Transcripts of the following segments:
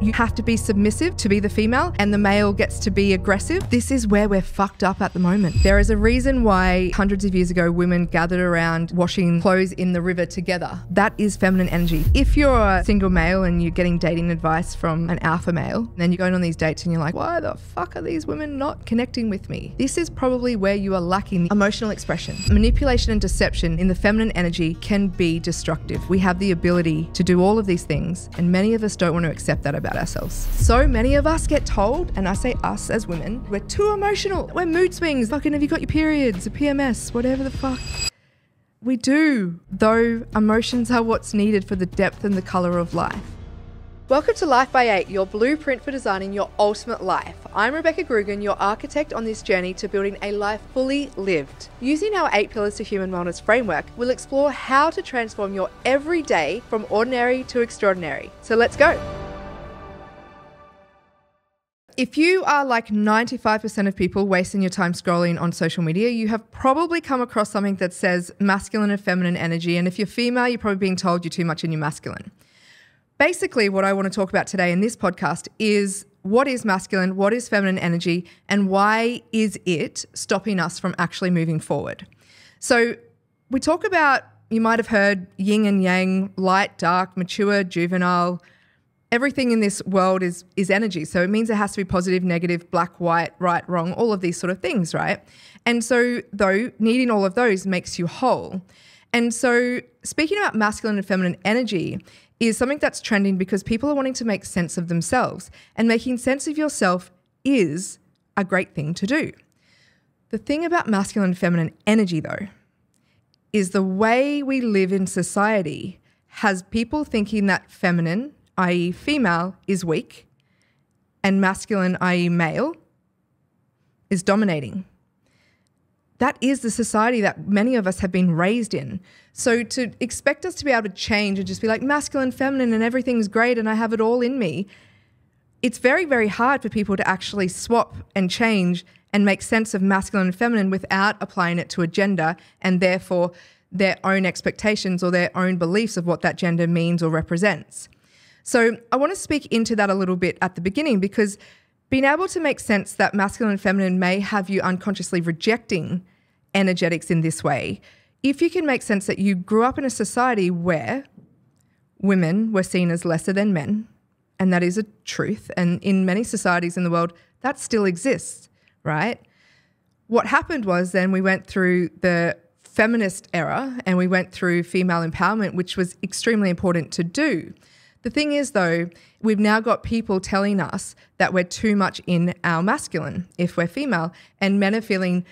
you have to be submissive to be the female and the male gets to be aggressive. This is where we're fucked up at the moment. There is a reason why hundreds of years ago women gathered around washing clothes in the river together. That is feminine energy. If you're a single male and you're getting dating advice from an alpha male, then you're going on these dates and you're like, why the fuck are these women not connecting with me? This is probably where you are lacking emotional expression. Manipulation and deception in the feminine energy can be destructive. We have the ability to do all of these things, and many of us don't want to accept that about ourselves. So many of us get told, and I say us as women, we're too emotional, we're mood swings, fucking have you got your periods, a PMS, whatever the fuck. We do, though emotions are what's needed for the depth and the colour of life. Welcome to Life by 8, your blueprint for designing your ultimate life. I'm Rebecca Grugan, your architect on this journey to building a life fully lived. Using our 8 pillars to human wellness framework, we'll explore how to transform your everyday from ordinary to extraordinary. So let's go. If you are like 95% of people wasting your time scrolling on social media, you have probably come across something that says masculine and feminine energy. And if you're female, you're probably being told you're too much and you're masculine. Basically, what I want to talk about today in this podcast is what is masculine, what is feminine energy, and why is it stopping us from actually moving forward? So we talk about, you might have heard yin and yang, light, dark, mature, juvenile. Everything in this world is energy. So it means it has to be positive, negative, black, white, right, wrong, all of these sort of things, right? And so though needing all of those makes you whole. And so speaking about masculine and feminine energy is something that's trending because people are wanting to make sense of themselves, and making sense of yourself is a great thing to do. The thing about masculine and feminine energy though is the way we live in society has people thinking that feminine, i.e. female, is weak, and masculine, i.e. male, is dominating. That is the society that many of us have been raised in. So to expect us to be able to change and just be like masculine, feminine, and everything's great and I have it all in me, it's very, very hard for people to actually swap and change and make sense of masculine and feminine without applying it to a gender and therefore their own expectations or their own beliefs of what that gender means or represents. So I want to speak into that a little bit at the beginning, because being able to make sense that masculine and feminine may have you unconsciously rejecting energetics in this way. If you can make sense that you grew up in a society where women were seen as lesser than men, and that is a truth, and in many societies in the world, that still exists, right? What happened was then we went through the feminist era and we went through female empowerment, which was extremely important to do. The thing is, though, we've now got people telling us that we're too much in our masculine if we're female, and men are feeling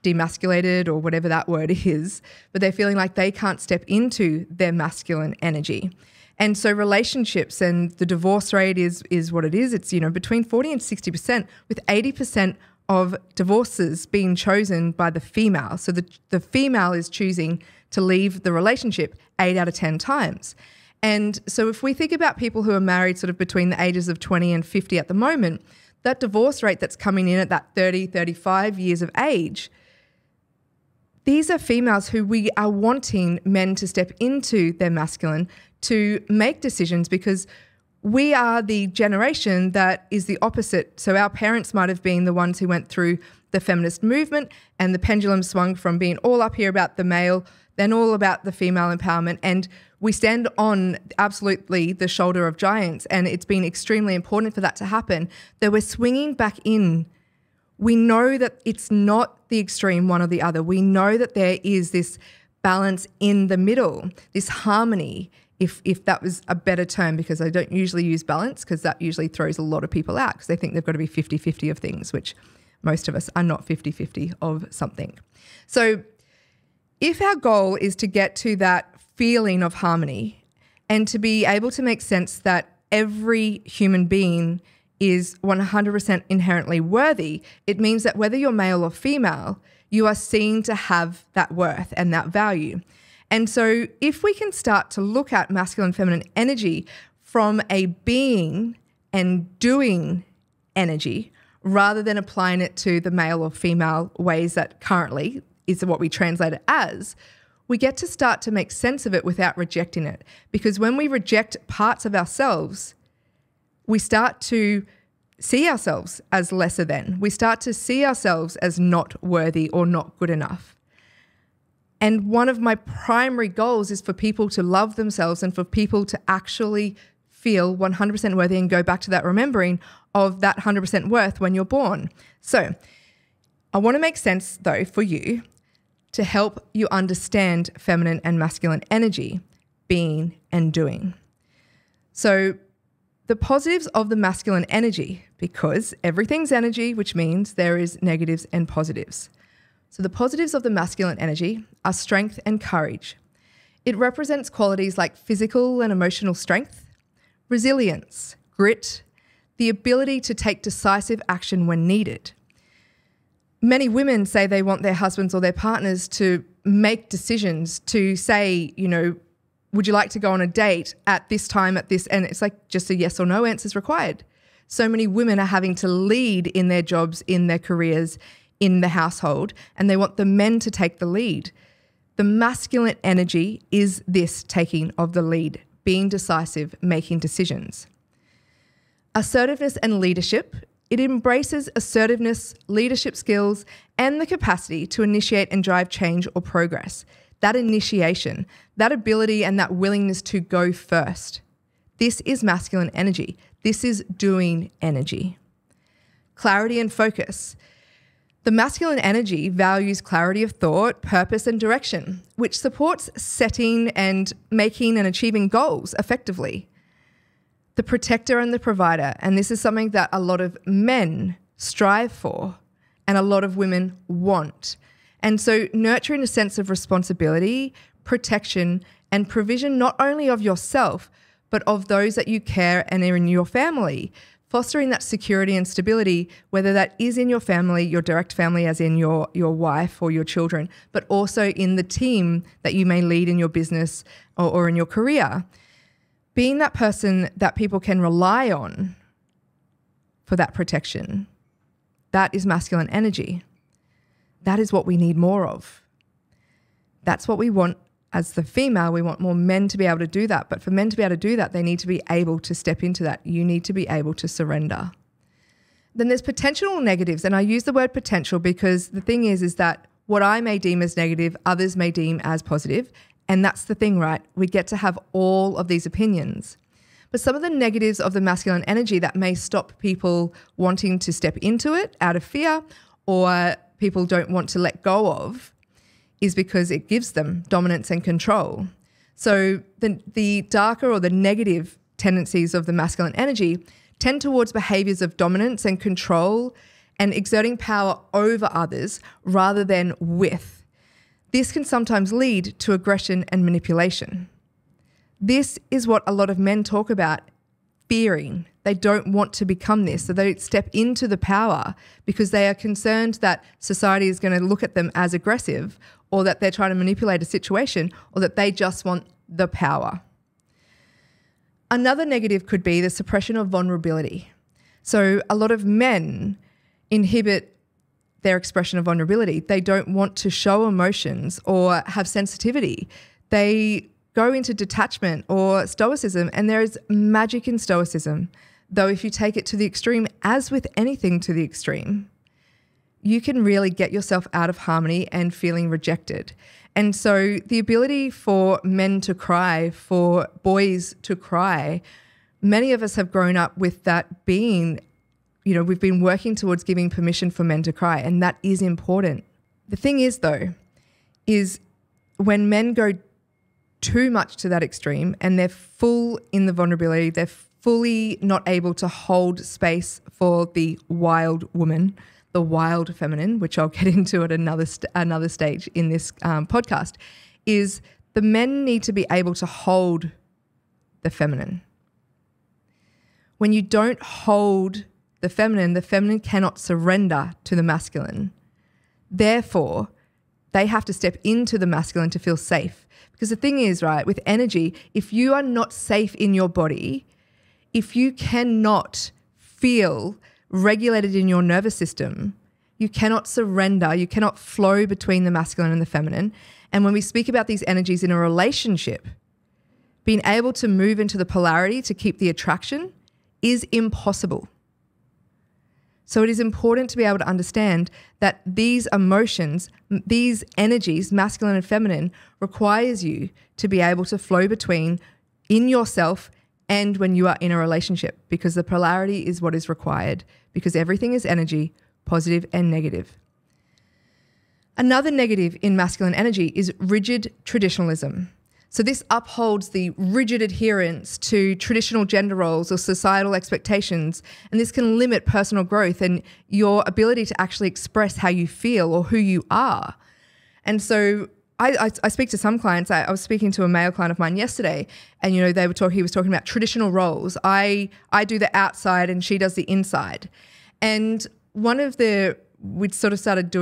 demasculated or whatever that word is, but they're feeling like they can't step into their masculine energy. And so relationships and the divorce rate is what it is. It's, between 40 and 60%, with 80% of divorces being chosen by the female. So the female is choosing to leave the relationship 8 out of 10 times. And so if we think about people who are married sort of between the ages of 20 and 50 at the moment, that divorce rate that's coming in at that 30, 35 years of age, these are females who we are wanting men to step into their masculine to make decisions, because we are the generation that is the opposite. So our parents might have been the ones who went through the feminist movement and the pendulum swung from being all up here about the male, then all about the female empowerment. And we stand on absolutely the shoulder of giants, and it's been extremely important for that to happen, that we're swinging back in. We know that it's not the extreme one or the other. We know that there is this balance in the middle, this harmony, if that was a better term, because I don't usually use balance because that usually throws a lot of people out because they think they've got to be 50-50 of things, which most of us are not 50-50 of something. So if our goal is to get to that feeling of harmony and to be able to make sense that every human being is 100% inherently worthy, it means that whether you're male or female, you are seen to have that worth and that value. And so if we can start to look at masculine and feminine energy from a being and doing energy rather than applying it to the male or female ways that currently is what we translate it as, we get to start to make sense of it without rejecting it. Because when we reject parts of ourselves, we start to see ourselves as lesser than. We start to see ourselves as not worthy or not good enough. And one of my primary goals is for people to love themselves and for people to actually feel 100% worthy and go back to that remembering of that 100% worth when you're born. So I want to make sense, though, for you to help you understand feminine and masculine energy, being and doing. So the positives of the masculine energy, because everything's energy, which means there is negatives and positives. So the positives of the masculine energy are strength and courage. It represents qualities like physical and emotional strength, resilience, grit, the ability to take decisive action when needed. Many women say they want their husbands or their partners to make decisions, to say, you know, would you like to go on a date at this time, at this, and it's like just a yes or no answer is required. So many women are having to lead in their jobs, in their careers, in the household, and they want the men to take the lead. The masculine energy is this taking of the lead, being decisive, making decisions. Assertiveness and leadership. It embraces assertiveness, leadership skills, and the capacity to initiate and drive change or progress. That initiation, that ability and that willingness to go first. This is masculine energy. This is doing energy. Clarity and focus. The masculine energy values clarity of thought, purpose, and direction, which supports setting and making and achieving goals effectively. The protector and the provider, and this is something that a lot of men strive for and a lot of women want. And so nurturing a sense of responsibility, protection, and provision not only of yourself, but of those that you care and are in your family, fostering that security and stability, whether that is in your family, your direct family as in your wife or your children, but also in the team that you may lead in your business or in your career. Being that person that people can rely on for that protection, that is masculine energy. That is what we need more of. That's what we want as the female. We want more men to be able to do that. But for men to be able to do that, they need to be able to step into that. You need to be able to surrender. Then there's potential negatives. And I use the word potential because the thing is that what I may deem as negative, others may deem as positive. And that's the thing, right? We get to have all of these opinions. But some of the negatives of the masculine energy that may stop people wanting to step into it out of fear or people don't want to let go of is because it gives them dominance and control. So the darker or the negative tendencies of the masculine energy tend towards behaviors of dominance and control and exerting power over others rather than with. This can sometimes lead to aggression and manipulation. This is what a lot of men talk about, fearing. They don't want to become this, so they step into the power because they are concerned that society is going to look at them as aggressive or that they're trying to manipulate a situation or that they just want the power. Another negative could be the suppression of vulnerability. So a lot of men inhibit their expression of vulnerability. They don't want to show emotions or have sensitivity. They go into detachment or stoicism, and there is magic in stoicism. Though if you take it to the extreme, as with anything to the extreme, you can really get yourself out of harmony and feeling rejected. And so the ability for men to cry, for boys to cry, many of us have grown up with that being, you know, we've been working towards giving permission for men to cry, and that is important. The thing is, though, is when men go too much to that extreme and they're full in the vulnerability, they're fully not able to hold space for the wild woman, the wild feminine, which I'll get into at another stage in this podcast, is the men need to be able to hold the feminine. When you don't hold the feminine cannot surrender to the masculine. Therefore, they have to step into the masculine to feel safe. Because the thing is, right, with energy, if you are not safe in your body, if you cannot feel regulated in your nervous system, you cannot surrender, you cannot flow between the masculine and the feminine. And when we speak about these energies in a relationship, being able to move into the polarity to keep the attraction is impossible. So it is important to be able to understand that these emotions, these energies, masculine and feminine, requires you to be able to flow between in yourself and when you are in a relationship, because the polarity is what is required, because everything is energy, positive and negative. Another negative in masculine energy is rigid traditionalism. So this upholds the rigid adherence to traditional gender roles or societal expectations, and this can limit personal growth and your ability to actually express how you feel or who you are. And so I speak to some clients. I was speaking to a male client of mine yesterday, and he was talking about traditional roles. I do the outside and she does the inside. And we'd sort of started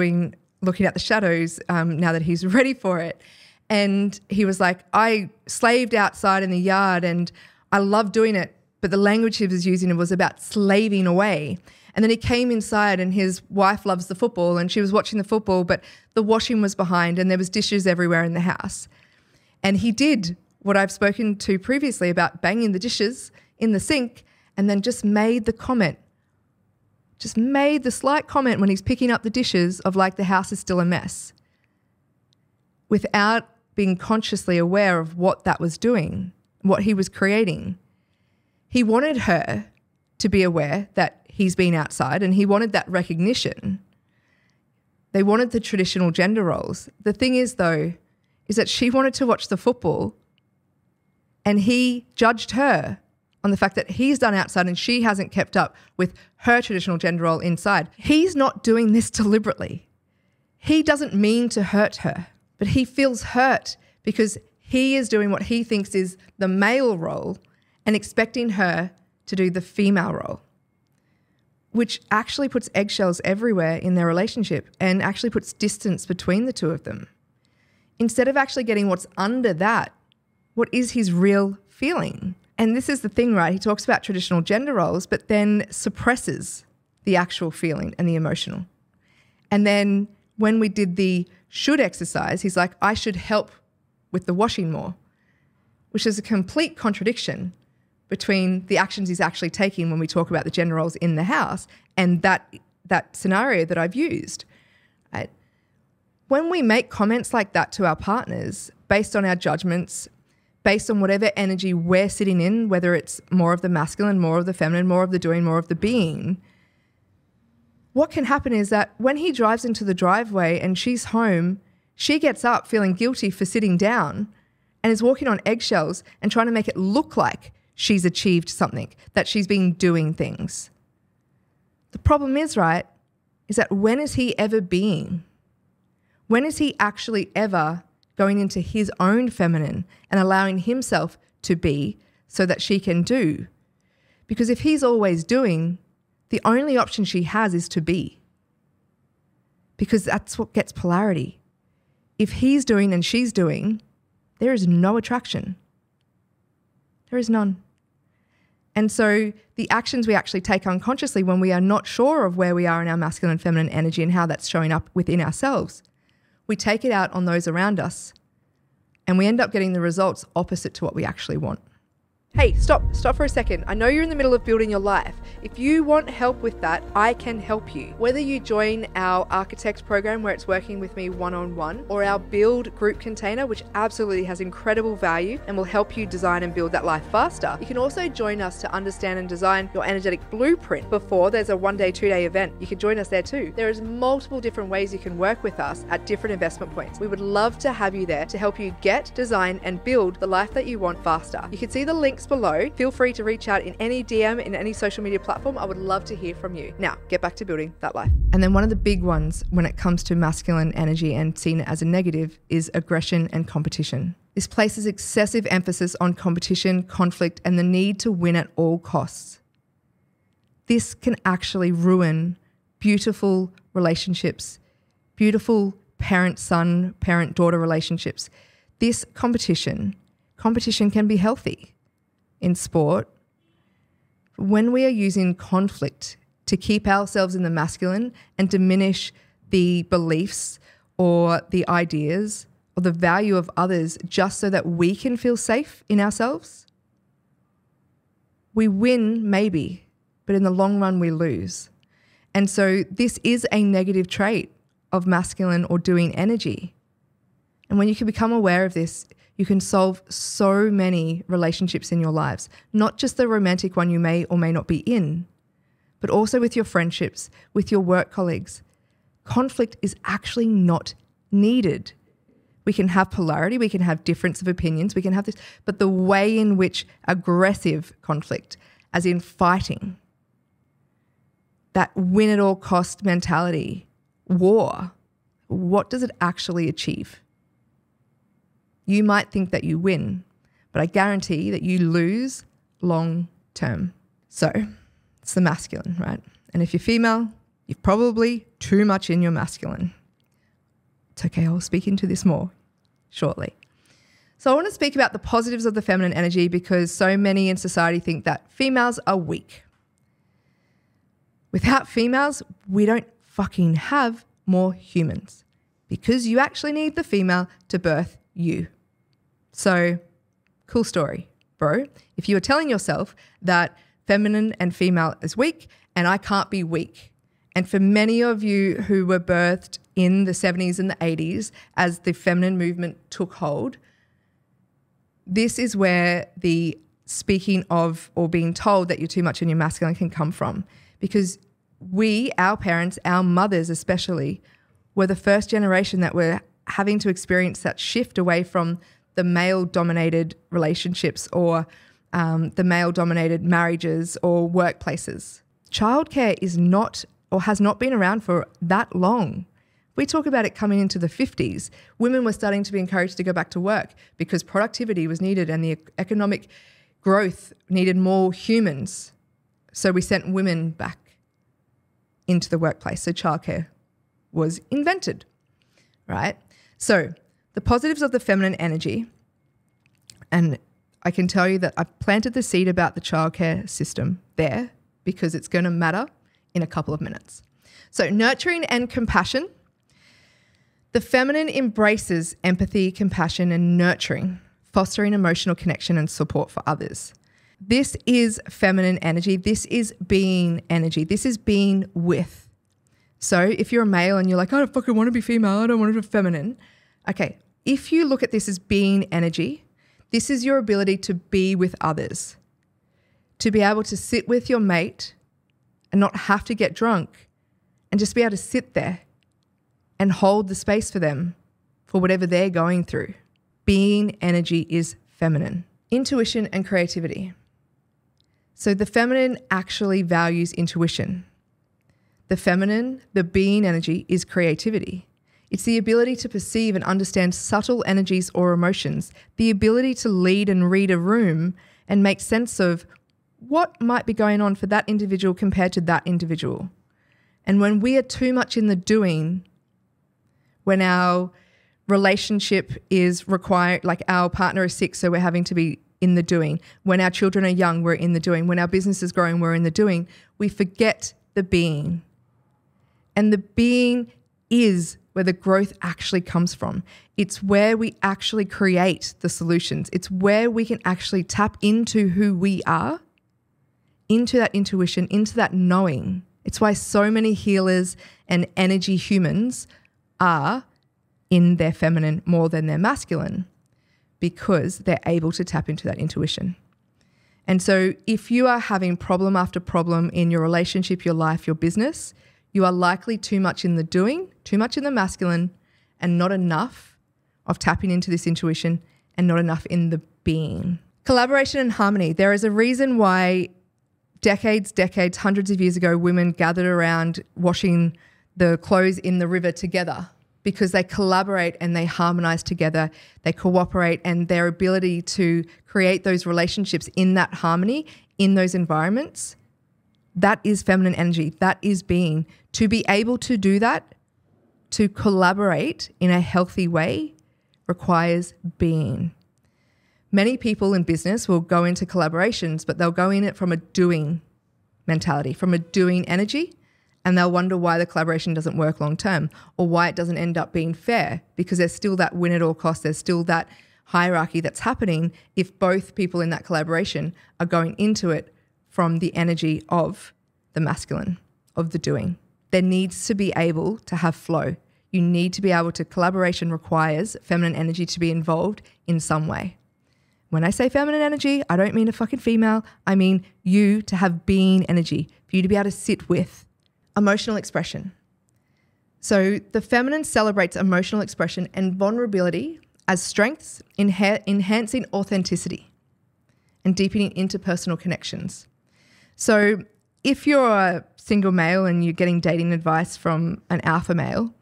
looking at the shadows now that he's ready for it. And he was like, I slaved outside in the yard and I loved doing it, but the language he was using was about slaving away. And then he came inside and his wife loves the football and she was watching the football, but the washing was behind and there was dishes everywhere in the house. And he did what I've spoken to previously about banging the dishes in the sink, and then just made the slight comment when he's picking up the dishes of like the house is still a mess, without being consciously aware of what that was doing, what he was creating. He wanted her to be aware that he's been outside and he wanted that recognition. They wanted the traditional gender roles. The thing is, though, is that she wanted to watch the football and he judged her on the fact that he's done outside and she hasn't kept up with her traditional gender role inside. He's not doing this deliberately. He doesn't mean to hurt her, but he feels hurt because he is doing what he thinks is the male role and expecting her to do the female role, which actually puts eggshells everywhere in their relationship and actually puts distance between the two of them. Instead of actually getting what's under that, what is his real feeling? And this is the thing, right? He talks about traditional gender roles, but then suppresses the actual feeling and the emotional. And then when we did the should exercise, he's like, I should help with the washing more, which is a complete contradiction between the actions he's actually taking when we talk about the gender roles in the house and that scenario that I've used. Right? When we make comments like that to our partners based on our judgments, based on whatever energy we're sitting in, whether it's more of the masculine, more of the feminine, more of the doing, more of the being, what can happen is that when he drives into the driveway and she's home, she gets up feeling guilty for sitting down and is walking on eggshells and trying to make it look like she's achieved something, that she's been doing things. The problem is, right, is that when is he ever being? When is he actually ever going into his own feminine and allowing himself to be so that she can do? Because if he's always doing, the only option she has is to be. Because that's what gets polarity. If he's doing and she's doing, there is no attraction. There is none. And so the actions we actually take unconsciously when we are not sure of where we are in our masculine and feminine energy and how that's showing up within ourselves, we take it out on those around us and we end up getting the results opposite to what we actually want. Hey, stop for a second. I know you're in the middle of building your life. If you want help with that, I can help you. Whether you join our Architect program where it's working with me one-on-one, or our Build group container, which absolutely has incredible value and will help you design and build that life faster. You can also join us to understand and design your energetic blueprint before there's a 1-day, 2-day event. You can join us there too. There is multiple different ways you can work with us at different investment points. We would love to have you there to help you get, design, and build the life that you want faster. You can see the links below. Feel free to reach out in any DM, in any social media platform. I would love to hear from you. Now, get back to building that life. And then one of the big ones when it comes to masculine energy and seen as a negative is aggression and competition. This places excessive emphasis on competition, conflict, and the need to win at all costs. This can actually ruin beautiful relationships, beautiful parent-son, parent-daughter relationships. This competition can be healthy. In sport, when we are using conflict to keep ourselves in the masculine and diminish the beliefs or the ideas or the value of others just so that we can feel safe in ourselves, We win maybe, but in the long run we lose. And so this is a negative trait of masculine or doing energy. And when you can become aware of this, you can solve so many relationships in your lives, not just the romantic one you may or may not be in, but also with your friendships, with your work colleagues. Conflict is actually not needed. We can have polarity, we can have difference of opinions, we can have this, but the way in which aggressive conflict, as in fighting, that win at all cost mentality, war, what does it actually achieve? You might think that you win, but I guarantee that you lose long term. So it's the masculine, right? And if you're female, you're probably too much in your masculine. It's okay, I'll speak into this more shortly. So I want to speak about the positives of the feminine energy because so many in society think that females are weak. Without females, we don't fucking have more humans because you actually need the female to birth you. So, cool story, bro. If you are telling yourself that feminine and female is weak and I can't be weak, and for many of you who were birthed in the 70s and the 80s as the feminine movement took hold, this is where the speaking of or being told that you're too much in your masculine can come from. Because we, our parents, our mothers especially, were the first generation that were having to experience that shift away from the male-dominated relationships or the male-dominated marriages or workplaces. Childcare is not or has not been around for that long. We talk about it coming into the 50s. Women were starting to be encouraged to go back to work because productivity was needed and the economic growth needed more humans. So we sent women back into the workplace. So childcare was invented, right? So the positives of the feminine energy, and I can tell you that I've planted the seed about the childcare system there because it's going to matter in a couple of minutes. So nurturing and compassion. The feminine embraces empathy, compassion, and nurturing, fostering emotional connection and support for others. This is feminine energy. This is being energy. This is being with. So if you're a male and you're like, I don't fucking want to be female, I don't want to be feminine. Okay, if you look at this as being energy, this is your ability to be with others, to be able to sit with your mate and not have to get drunk and just be able to sit there and hold the space for them for whatever they're going through. Being energy is feminine. Intuition and creativity. So the feminine actually values intuition. The feminine, the being energy, is creativity. It's the ability to perceive and understand subtle energies or emotions, the ability to lead and read a room and make sense of what might be going on for that individual compared to that individual. And when we are too much in the doing, when our relationship is required, like our partner is sick, so we're having to be in the doing. When our children are young, we're in the doing. When our business is growing, we're in the doing. We forget the being. And the being is where the growth actually comes from. It's where we actually create the solutions. It's where we can actually tap into who we are, into that intuition, into that knowing. It's why so many healers and energy humans are in their feminine more than their masculine, because they're able to tap into that intuition. And so if you are having problem after problem in your relationship, your life, your business, you are likely too much in the doing, too much in the masculine, and not enough of tapping into this intuition and not enough in the being. Collaboration and harmony. There is a reason why decades, hundreds of years ago, women gathered around washing the clothes in the river together, because they collaborate and they harmonize together, they cooperate, and their ability to create those relationships in that harmony, in those environments, that is feminine energy. That is being. To be able to do that, to collaborate in a healthy way, requires being. Many people in business will go into collaborations, but they'll go in it from a doing mentality, from a doing energy, and they'll wonder why the collaboration doesn't work long term or why it doesn't end up being fair, because there's still that win at all costs. There's still that hierarchy that's happening if both people in that collaboration are going into it from the energy of the masculine, of the doing. There needs to be able to have flow. You need to be able to, collaboration requires feminine energy to be involved in some way. When I say feminine energy, I don't mean a fucking female. I mean you to have being energy, for you to be able to sit with. Emotional expression. So the feminine celebrates emotional expression and vulnerability as strengths, enhancing authenticity and deepening interpersonal connections. So if you're a single male and you're getting dating advice from an alpha male,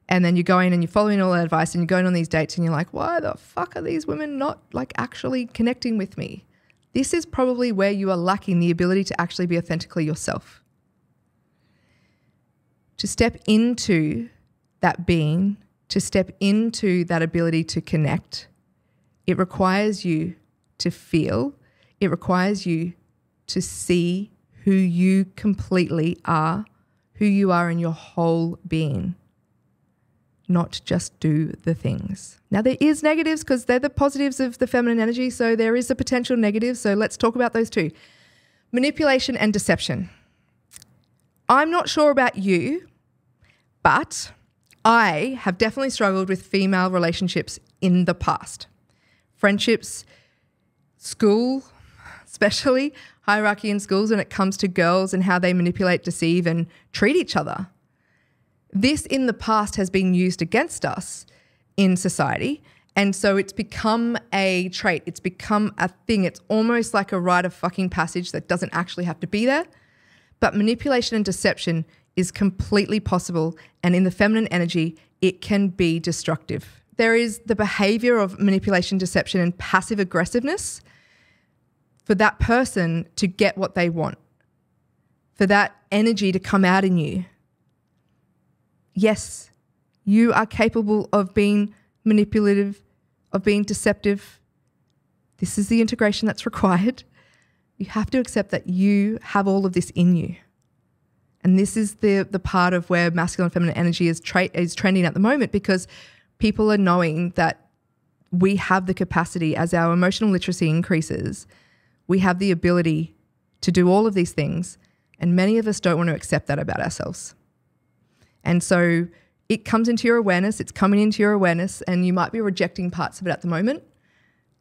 and then you're going and you're following all that advice and you're going on these dates and you're like, why the fuck are these women not like actually connecting with me? This is probably where you are lacking the ability to actually be authentically yourself. To step into that being, to step into that ability to connect, it requires you to feel, it requires you to see who you completely are, who you are in your whole being. Not just do the things. Now there is negatives because they're the positives of the feminine energy, so there is a potential negative, so let's talk about those too. Manipulation and deception. I'm not sure about you, but I have definitely struggled with female relationships in the past. Friendships, school, especially hierarchy in schools when it comes to girls and how they manipulate, deceive and treat each other. This in the past has been used against us in society, and so it's become a trait. It's become a thing. It's almost like a rite of fucking passage that doesn't actually have to be there. But manipulation and deception is completely possible, and in the feminine energy, it can be destructive. There is the behavior of manipulation, deception, and passive aggressiveness for that person to get what they want, for that energy to come out in you. Yes, you are capable of being manipulative, of being deceptive. This is the integration that's required. You have to accept that you have all of this in you. And this is the part of where masculine and feminine energy is trending at the moment, because people are knowing that we have the capacity, as our emotional literacy increases, we have the ability to do all of these things, and many of us don't want to accept that about ourselves. And so it comes into your awareness, it's coming into your awareness, and you might be rejecting parts of it at the moment.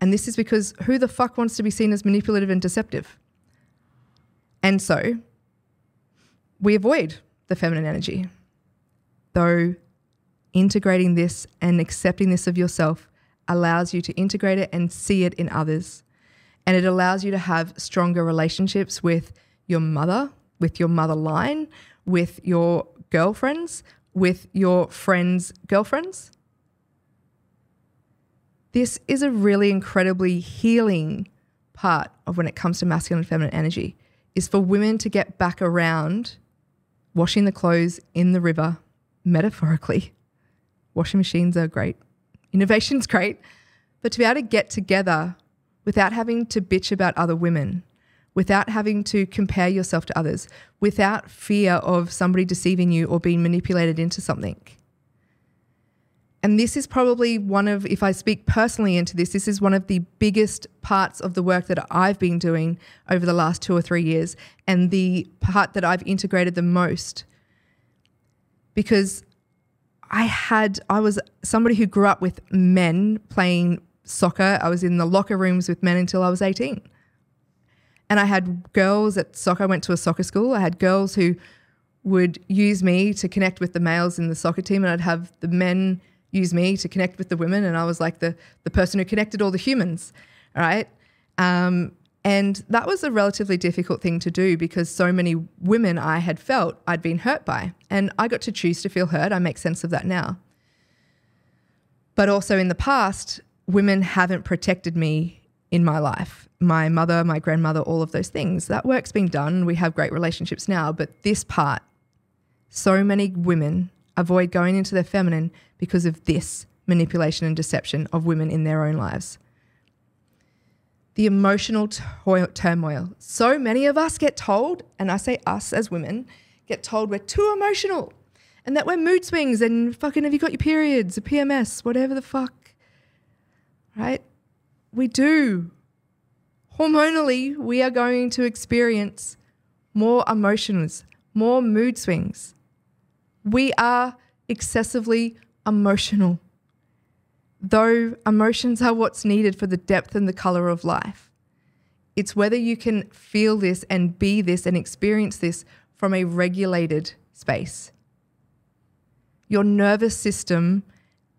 And this is because who the fuck wants to be seen as manipulative and deceptive? And so we avoid the feminine energy. Though integrating this and accepting this of yourself allows you to integrate it and see it in others. And it allows you to have stronger relationships with your mother, with your mother line, with your girlfriends, with your friends' girlfriends. This is a really incredibly healing part of when it comes to masculine and feminine energy, is for women to get back around washing the clothes in the river, metaphorically. Washing machines are great. Innovation's great. But to be able to get together without having to bitch about other women, without having to compare yourself to others, without fear of somebody deceiving you or being manipulated into something. And this is probably one of, if I speak personally into this, this is one of the biggest parts of the work that I've been doing over the last 2 or 3 years, and the part that I've integrated the most. Because I was somebody who grew up with men playing soccer. I was in the locker rooms with men until I was 18. And I had girls at soccer. I went to a soccer school. I had girls who would use me to connect with the males in the soccer team, and I'd have the men use me to connect with the women, and I was like the person who connected all the humans, all right? And that was a relatively difficult thing to do because so many women I had felt I'd been hurt by, and I got to choose to feel hurt. I make sense of that now. But also in the past, women haven't protected me in my life. My mother, my grandmother, all of those things. That work's been done. We have great relationships now, but this part, so many women avoid going into their feminine because of this manipulation and deception of women in their own lives. The emotional turmoil. So many of us get told, and I say us as women, get told we're too emotional and that we're mood swings and fucking have you got your periods, a PMS, whatever the fuck, right? We do. hormonally, we are going to experience more emotions, more mood swings. We are excessively emotional, though emotions are what's needed for the depth and the color of life. It's whether you can feel this and be this and experience this from a regulated space. Your nervous system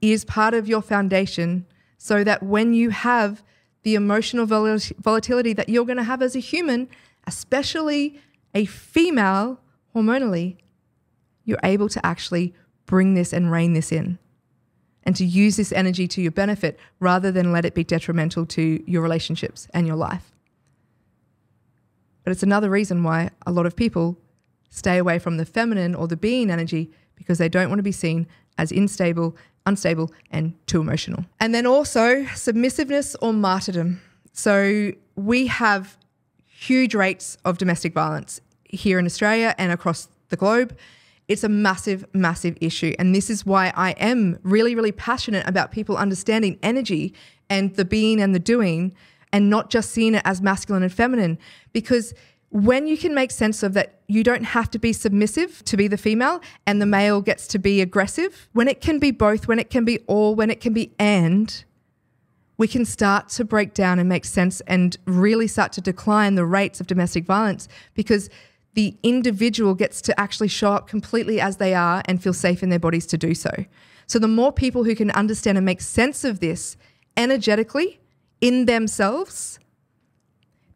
is part of your foundation so that when you have the emotional volatility that you're going to have as a human, especially a female hormonally, you're able to actually bring this and rein this in and to use this energy to your benefit rather than let it be detrimental to your relationships and your life. But it's another reason why a lot of people stay away from the feminine or the being energy, because they don't want to be seen as unstable, and too emotional. And then also submissiveness or martyrdom. So we have huge rates of domestic violence here in Australia and across the globe. It's a massive, massive issue. And this is why I am really, really passionate about people understanding energy and the being and the doing, and not just seeing it as masculine and feminine. Because when you can make sense of that, you don't have to be submissive to be the female and the male gets to be aggressive. When it can be both, when it can be all, when it can be and, we can start to break down and make sense and really start to decline the rates of domestic violence, because the individual gets to actually show up completely as they are and feel safe in their bodies to do so. So the more people who can understand and make sense of this energetically in themselves,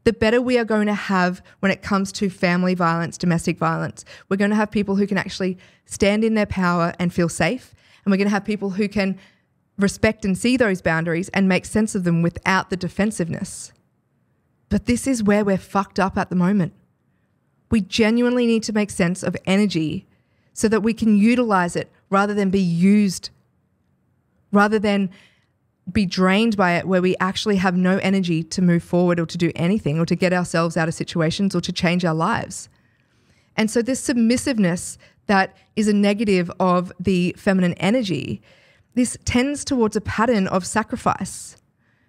the better we are going to have when it comes to family violence, domestic violence. We're going to have people who can actually stand in their power and feel safe. And we're going to have people who can respect and see those boundaries and make sense of them without the defensiveness. But this is where we're fucked up at the moment. We genuinely need to make sense of energy so that we can utilize it rather than be used, rather than be drained by it, where we actually have no energy to move forward or to do anything or to get ourselves out of situations or to change our lives. And so this submissiveness that is a negative of the feminine energy, this tends towards a pattern of sacrifice,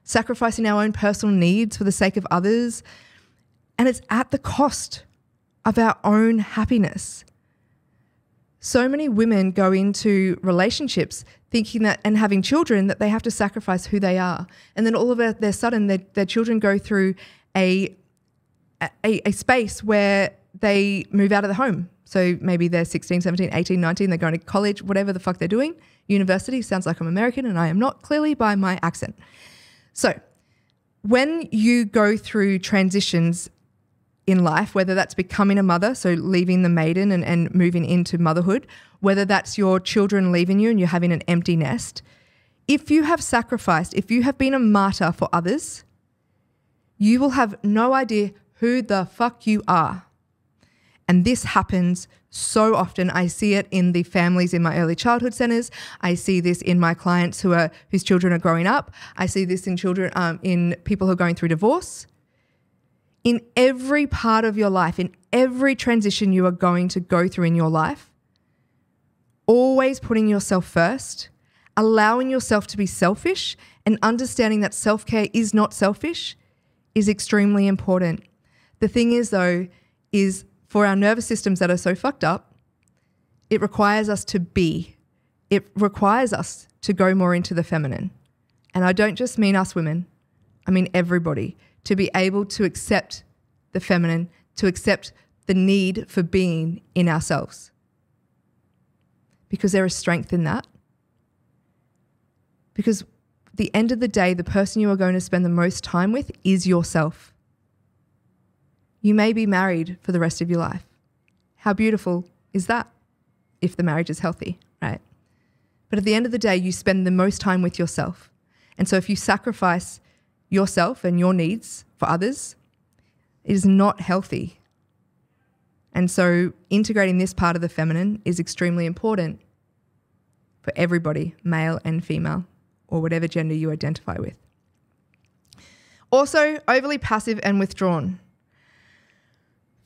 sacrificing our own personal needs for the sake of others. And it's at the cost of our own happiness. So many women go into relationships thinking that, and having children, that they have to sacrifice who they are. And then all of a sudden their children go through a space where they move out of the home. So maybe they're 16, 17, 18, 19, they're going to college, whatever the fuck they're doing. University, sounds like I'm American and I am not, clearly by my accent. So when you go through transitions in life, whether that's becoming a mother, so leaving the maiden and moving into motherhood, whether that's your children leaving you and you're having an empty nest, if you have sacrificed, if you have been a martyr for others, you will have no idea who the fuck you are. And this happens so often. I see it in the families in my early childhood centers. I see this in my clients whose children are growing up. I see this in children, in people who are going through divorce. In every part of your life, in every transition you are going to go through in your life, always putting yourself first, allowing yourself to be selfish, and understanding that self-care is not selfish is extremely important. The thing is, though, is for our nervous systems that are so fucked up, it requires us to be. It requires us to go more into the feminine. And I don't just mean us women, I mean everybody. To be able to accept the feminine, to accept the need for being in ourselves. Because there is strength in that. Because at the end of the day, the person you are going to spend the most time with is yourself. You may be married for the rest of your life. How beautiful is that if the marriage is healthy, right? But at the end of the day, you spend the most time with yourself. And so if you sacrifice yourself and your needs for others, it is not healthy. And so integrating this part of the feminine is extremely important for everybody, male and female, or whatever gender you identify with. Also, overly passive and withdrawn.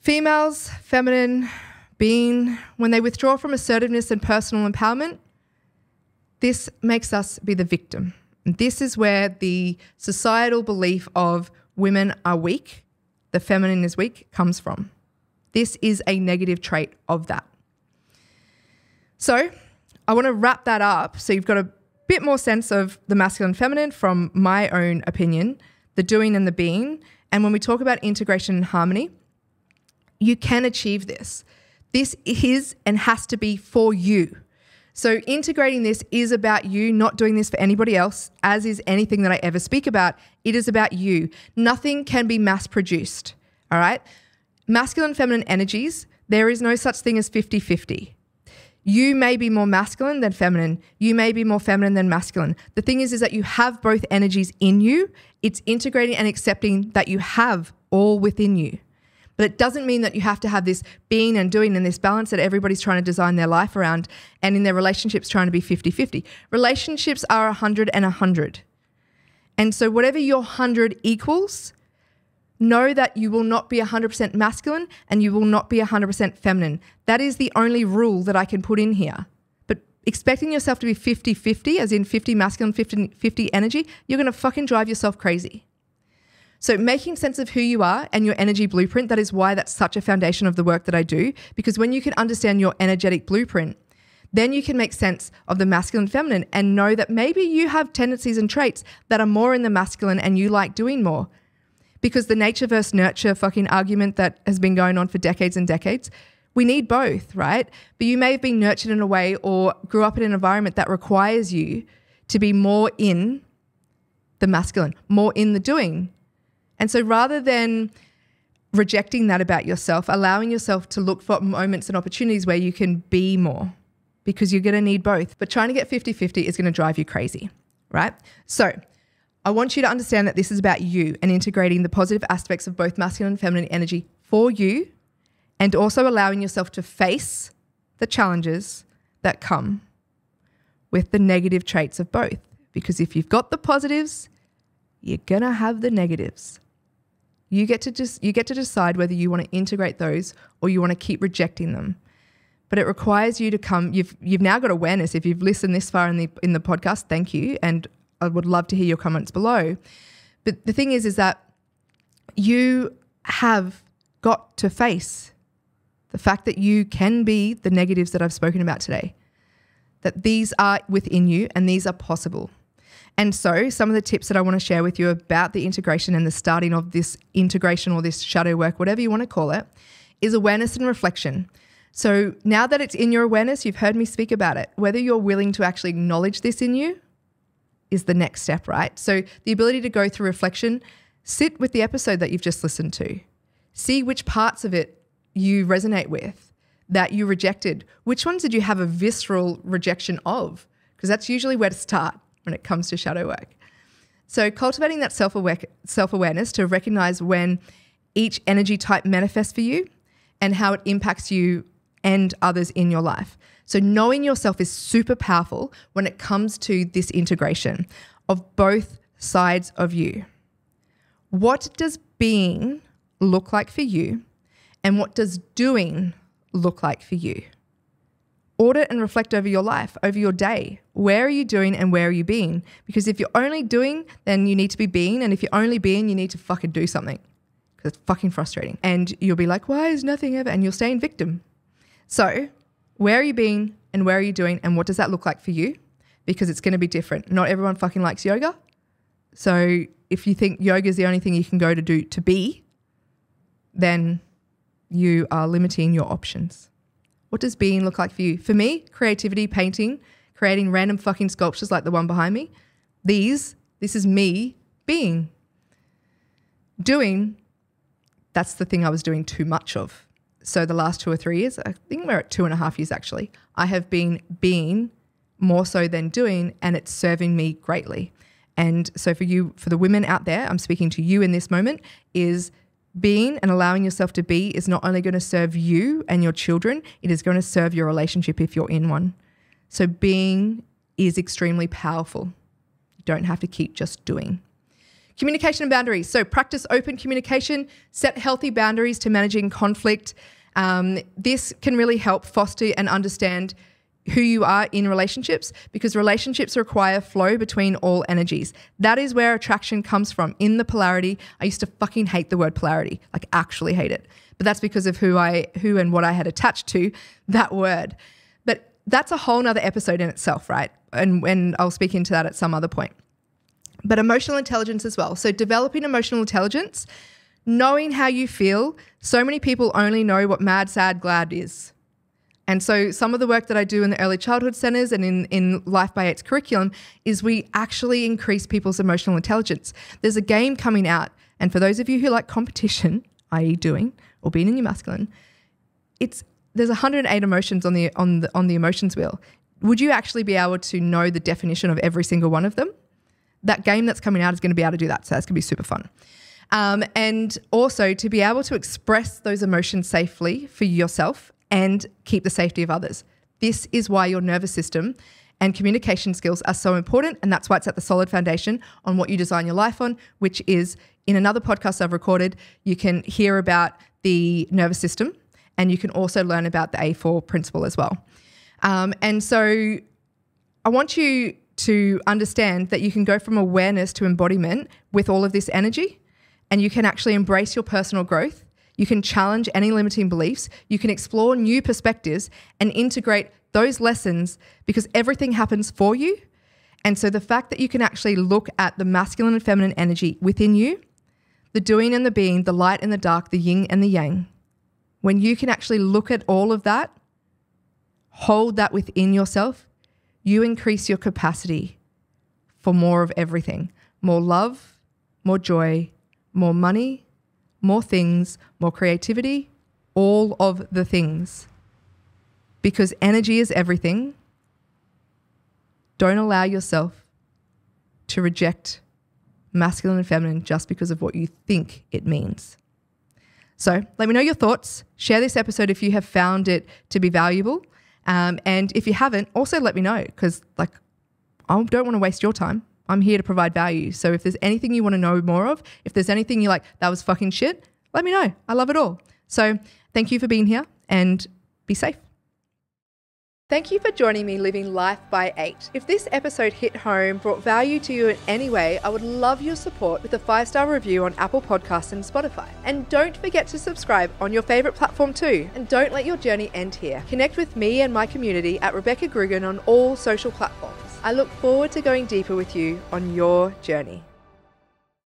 Females, feminine, being, when they withdraw from assertiveness and personal empowerment, this makes us be the victim. And this is where the societal belief of women are weak, the feminine is weak, comes from. This is a negative trait of that. So I want to wrap that up so you've got a bit more sense of the masculine and feminine from my own opinion, the doing and the being. And when we talk about integration and harmony, you can achieve this. This is and has to be for you. So integrating this is about you, not doing this for anybody else, as is anything that I ever speak about. It is about you. Nothing can be mass produced, all right? Masculine and feminine energies, there is no such thing as 50-50. You may be more masculine than feminine. You may be more feminine than masculine. The thing is that you have both energies in you. It's integrating and accepting that you have all within you. But it doesn't mean that you have to have this being and doing and this balance that everybody's trying to design their life around, and in their relationships trying to be 50-50. Relationships are 100 and 100. And so whatever your 100 equals, know that you will not be 100% masculine and you will not be 100% feminine. That is the only rule that I can put in here. But expecting yourself to be 50-50, as in 50 masculine, 50 energy, you're going to fucking drive yourself crazy. So making sense of who you are and your energy blueprint, that is why that's such a foundation of the work that I do, because when you can understand your energetic blueprint, then you can make sense of the masculine and feminine and know that maybe you have tendencies and traits that are more in the masculine and you like doing more. Because the nature versus nurture fucking argument that has been going on for decades and decades, we need both, right? But you may have been nurtured in a way or grew up in an environment that requires you to be more in the masculine, more in the doing. And so rather than rejecting that about yourself, allowing yourself to look for moments and opportunities where you can be more, because you're going to need both. But trying to get 50-50 is going to drive you crazy, right? So I want you to understand that this is about you and integrating the positive aspects of both masculine and feminine energy for you, and also allowing yourself to face the challenges that come with the negative traits of both. Because if you've got the positives, you're going to have the negatives. You get to decide whether you want to integrate those or you want to keep rejecting them. But it requires you to come. You've now got awareness. If you've listened this far in the podcast, thank you, and I would love to hear your comments below. But the thing is that you have got to face the fact that you can be the negatives that I've spoken about today. That these are within you and these are possible. And so some of the tips that I want to share with you about the integration and the starting of this integration or this shadow work, whatever you want to call it, is awareness and reflection. So now that it's in your awareness, you've heard me speak about it. Whether you're willing to actually acknowledge this in you is the next step, right? So the ability to go through reflection, sit with the episode that you've just listened to. See which parts of it you resonate with, that you rejected. Which ones did you have a visceral rejection of? Because that's usually where to start when it comes to shadow work. So cultivating that self-awareness to recognize when each energy type manifests for you and how it impacts you and others in your life. So knowing yourself is super powerful when it comes to this integration of both sides of you. What does being look like for you, and what does doing look like for you? Audit and reflect over your life, over your day. Where are you doing and where are you being? Because if you're only doing, then you need to be being. And if you're only being, you need to fucking do something. Because it's fucking frustrating. And you'll be like, why is nothing ever? And you'll stay in victim. So where are you being and where are you doing? And what does that look like for you? Because it's going to be different. Not everyone fucking likes yoga. So if you think yoga is the only thing you can go to do to be, then you are limiting your options. What does being look like for you? For me, creativity, painting, creating random fucking sculptures like the one behind me. This is me being. Doing, that's the thing I was doing too much of. So the last 2 or 3 years, I think we're at 2.5 years actually, I have been being more so than doing, and it's serving me greatly. And so for you, for the women out there, I'm speaking to you in this moment, is being and allowing yourself to be is not only going to serve you and your children, it is going to serve your relationship if you're in one. So being is extremely powerful. You don't have to keep just doing. Communication and boundaries. So practice open communication, set healthy boundaries to managing conflict. This can really help foster and understand who you are in relationships, because relationships require flow between all energies. That is where attraction comes from, in the polarity. I used to fucking hate the word polarity, like actually hate it. But that's because of who and what I had attached to that word. But that's a whole nother episode in itself, right? And I'll speak into that at some other point. But emotional intelligence as well. So developing emotional intelligence, knowing how you feel. So many people only know what mad, sad, glad is. And so some of the work that I do in the early childhood centers and in Life by 8's curriculum is we actually increase people's emotional intelligence. There's a game coming out, and for those of you who like competition, i.e. doing or being in your masculine, there's 108 emotions on the emotions wheel. Would you actually be able to know the definition of every single one of them? That game that's coming out is going to be able to do that, so that's going to be super fun. And also to be able to express those emotions safely for yourself and keep the safety of others. This is why your nervous system and communication skills are so important, and that's why it's at the solid foundation on what you design your life on, which is in another podcast I've recorded. You can hear about the nervous system, and you can also learn about the A4 principle as well. And so I want you to understand that you can go from awareness to embodiment with all of this energy, and you can actually embrace your personal growth. You can challenge any limiting beliefs. You can explore new perspectives and integrate those lessons, because everything happens for you. And so the fact that you can actually look at the masculine and feminine energy within you, the doing and the being, the light and the dark, the yin and the yang, when you can actually look at all of that, hold that within yourself, you increase your capacity for more of everything. More love, more joy, more money, more things, more creativity, all of the things. Because energy is everything. Don't allow yourself to reject masculine and feminine just because of what you think it means. So let me know your thoughts. Share this episode if you have found it to be valuable. And if you haven't, also let me know, because I don't want to waste your time. I'm here to provide value. So if there's anything you want to know more of, if there's anything you're like, that was fucking shit, let me know. I love it all. So thank you for being here, and be safe. Thank you for joining me living Life by 8. If this episode hit home, brought value to you in any way, I would love your support with a 5-star review on Apple Podcasts and Spotify. And don't forget to subscribe on your favorite platform too. And don't let your journey end here. Connect with me and my community at Rebecca Grugan on all social platforms. I look forward to going deeper with you on your journey.